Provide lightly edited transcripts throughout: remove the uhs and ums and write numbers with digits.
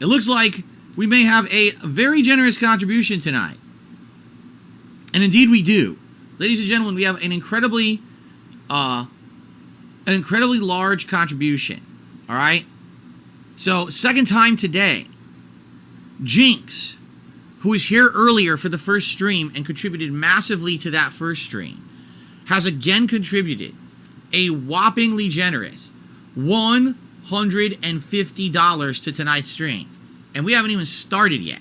it looks like we may have a very generous contribution tonight. And indeed we do. Ladies and gentlemen, we have an incredibly large contribution. All right? So, second time today, Jinx, who was here earlier for the first stream and contributed massively to that first stream, has again contributed a whoppingly generous $150 to tonight's stream. And we haven't even started yet.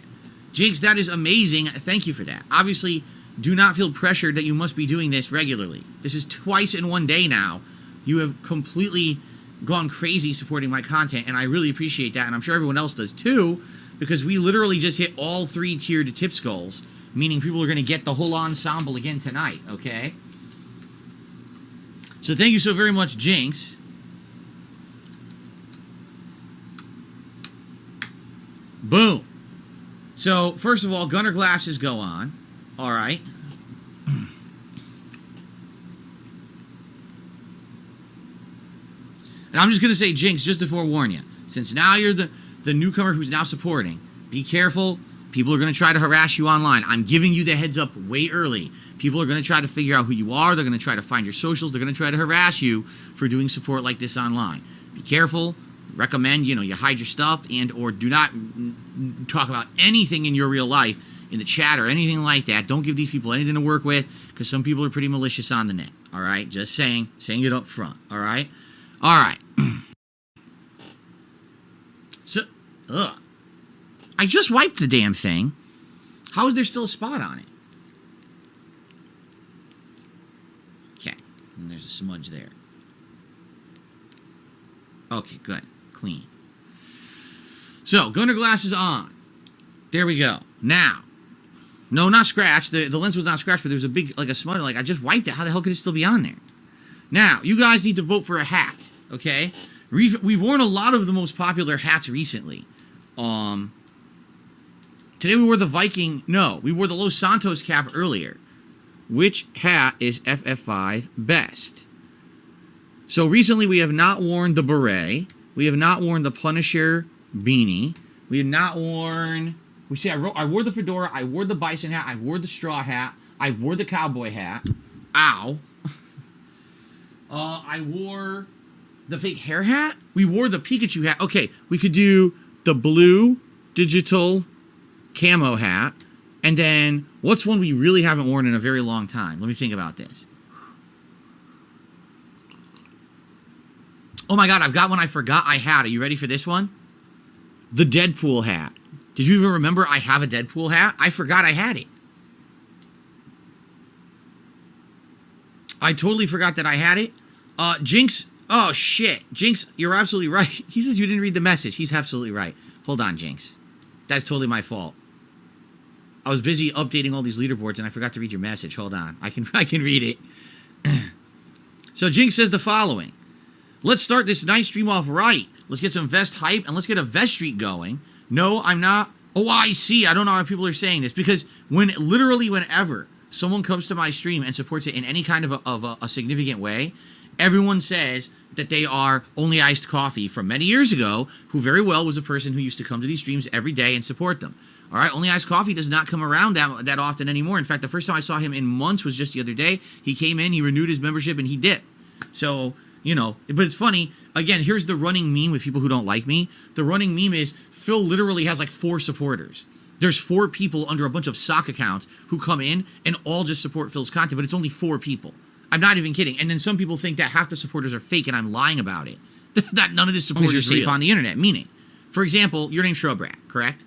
Jinx, that is amazing. Thank you for that. Obviously, do not feel pressured that you must be doing this regularly. This is twice in one day now. You have completely gone crazy supporting my content, and I really appreciate that, and I'm sure everyone else does too, because we literally just hit all 3 tiered tip skulls, meaning people are going to get the whole ensemble again tonight, okay? So thank you so very much, Jinx. Boom. So, first of all, Gunner glasses go on. All right. And I'm just going to say, Jinx, just to forewarn you, since now you're the newcomer who's now supporting, be careful. People are going to try to harass you online. I'm giving you the heads up way early. People are going to try to figure out who you are. They're going to try to find your socials. They're going to try to harass you for doing support like this online. Be careful. Recommend, you hide your stuff and or do not talk about anything in your real life in the chat or anything like that. Don't give these people anything to work with, because some people are pretty malicious on the net. All right? Just saying it up front. All right? All right. So, I just wiped the damn thing. How is there still a spot on it? Okay. And there's a smudge there. Okay, good. Clean. So, Gunner glasses on. There we go. Now, no, not scratched. The lens was not scratched, but there was a big, like a smudge. Like, I just wiped it. How the hell could it still be on there? Now, you guys need to vote for a hat, okay? We've worn a lot of the most popular hats recently. Today we wore the Viking. No, we wore the Los Santos cap earlier. Which hat is FF5 best? So recently we have not worn the beret. We have not worn the Punisher beanie. We have not worn... I wore the fedora. I wore the bison hat. I wore the straw hat. I wore the cowboy hat. Ow. I wore the fake hair hat. We wore the Pikachu hat. Okay, we could do the blue digital camo hat. And then, what's one we really haven't worn in a very long time? Let me think about this. Oh my god, I've got one I forgot I had. Are you ready for this one? The Deadpool hat. Did you even remember I have a Deadpool hat? I forgot I had it. I totally forgot that I had it. Jinx. Oh, shit. Jinx, you're absolutely right. He says you didn't read the message. He's absolutely right. Hold on, Jinx. That's totally my fault. I was busy updating all these leaderboards, and I forgot to read your message. Hold on. I can read it. So, Jinx says the following. Let's start this night stream off right. Let's get some vest hype, and let's get a vest streak going. No, I'm not. OIC. I don't know how people are saying this, because whenever someone comes to my stream and supports it in any kind of a significant way, everyone says that they are Only Iced Coffee from many years ago, who very well was a person who used to come to these streams every day and support them. All right, Only Iced Coffee does not come around that often anymore. In fact, the first time I saw him in months was just the other day. He came in, he renewed his membership, and he dipped. So, but it's funny. Again, here's the running meme with people who don't like me. The running meme is Phil literally has like 4 supporters. There's 4 people under a bunch of sock accounts who come in and all just support Phil's content, but it's only 4 people. I'm not even kidding. And then some people think that half the supporters are fake and I'm lying about it. That none of this support is safe on the internet. Meaning, for example, your name's Shrubrat, correct?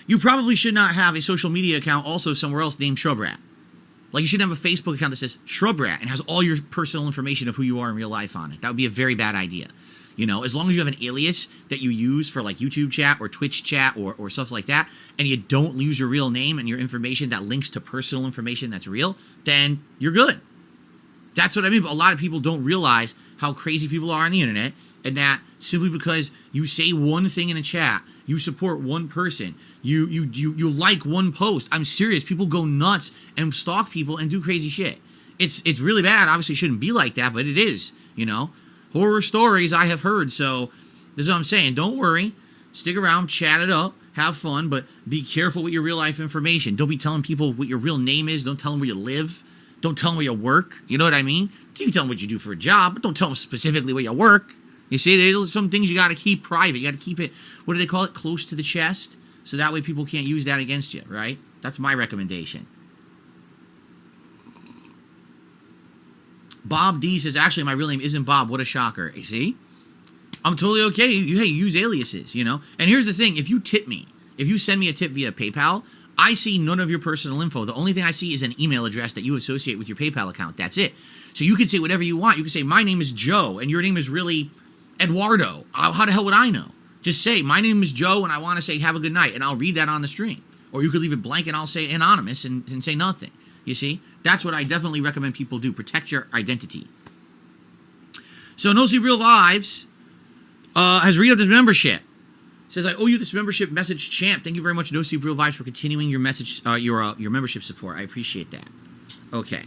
You probably should not have a social media account also somewhere else named Shrubrat. Like, you shouldn't have a Facebook account that says Shrubrat and has all your personal information of who you are in real life on it. That would be a very bad idea. As long as you have an alias that you use for like YouTube chat or Twitch chat or stuff like that, and you don't lose your real name and your information that links to personal information that's real, then you're good. That's what I mean. But a lot of people don't realize how crazy people are on the internet, and that simply because you say one thing in a chat, you support one person, you like one post. I'm serious. People go nuts and stalk people and do crazy shit. It's really bad. Obviously, it shouldn't be like that, but it is. Horror stories I have heard. So this is what I'm saying. Don't worry. Stick around, chat it up, have fun, but be careful with your real life information. Don't be telling people what your real name is. Don't tell them where you live. Don't tell them where you work. You know what I mean? You can tell them what you do for a job, but don't tell them specifically where you work. You see, there's some things you got to keep private. You got to keep it, what do they call it, close to the chest? So that way people can't use that against you, right? That's my recommendation. Bob D says, actually, my real name isn't Bob. What a shocker. You see? I'm totally okay. Hey, use aliases, you know? And here's the thing. If you tip me, if you send me a tip via PayPal, I see none of your personal info. The only thing I see is an email address that you associate with your PayPal account. That's it. So you can say whatever you want. You can say, my name is Joe, and your name is really Eduardo. How the hell would I know? Just say, my name is Joe, and I want to say have a good night, and I'll read that on the stream. Or you could leave it blank, and I'll say anonymous and say nothing. You see? That's what I definitely recommend people do. Protect your identity. So No Sleep Real Lives has re-upped his membership. Says, I owe you this membership message, champ. Thank you very much, No Sleep Real Vibes, for continuing your message, your membership support. I appreciate that. Okay.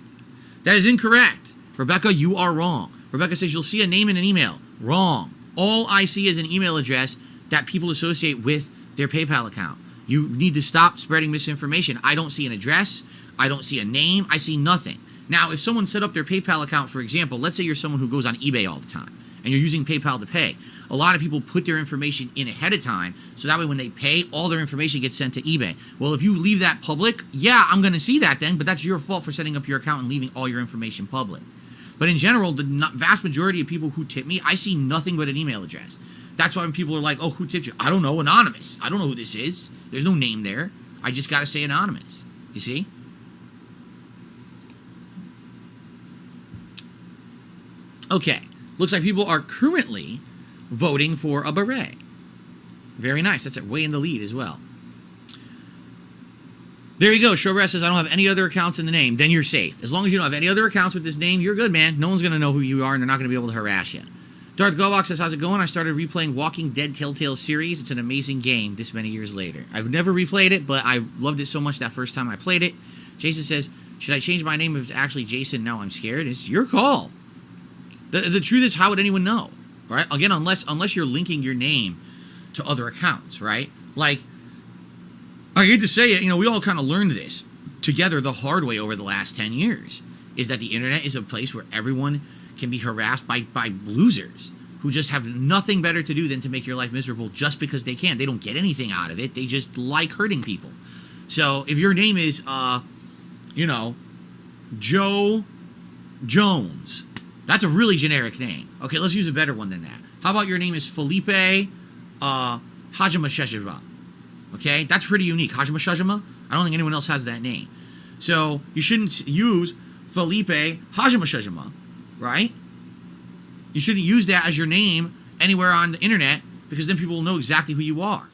That is incorrect. Rebecca, you are wrong. Rebecca says, you'll see a name in an email. Wrong. All I see is an email address that people associate with their PayPal account. You need to stop spreading misinformation. I don't see an address. I don't see a name. I see nothing. Now, if someone set up their PayPal account, for example, let's say you're someone who goes on eBay all the time, and you're using PayPal to pay. A lot of people put their information in ahead of time, so that way when they pay, all their information gets sent to eBay. Well, if you leave that public, yeah, I'm going to see that then, but that's your fault for setting up your account and leaving all your information public. But in general, the vast majority of people who tip me, I see nothing but an email address. That's why when people are like, oh, who tipped you? I don't know, anonymous. I don't know who this is. There's no name there. I just got to say anonymous. You see? Okay. Looks like people are currently voting for a beret. Very nice. That's way in the lead as well. There you go. Showbreast says, I don't have any other accounts in the name. Then you're safe. As long as you don't have any other accounts with this name, you're good, man. No one's going to know who you are, and they're not going to be able to harass you. Darth Govok says, how's it going? I started replaying Walking Dead Telltale series. It's an amazing game this many years later. I've never replayed it, but I loved it so much that first time I played it. Jason says, should I change my name if it's actually Jason? Now I'm scared. It's your call. The truth is, how would anyone know? Right? Again, unless you're linking your name to other accounts, right? Like, I hate to say it, we all kind of learned this together the hard way over the last 10 years, is that the internet is a place where everyone can be harassed by losers who just have nothing better to do than to make your life miserable just because they can. They don't get anything out of it. They just like hurting people. So if your name is, Joe Jones, that's a really generic name. Okay, let's use a better one than that. How about your name is Felipe Hajimasheshima? Okay, that's pretty unique. Hajimasheshima? I don't think anyone else has that name. So you shouldn't use Felipe Hajimasheshima, right? You shouldn't use that as your name anywhere on the internet, because then people will know exactly who you are.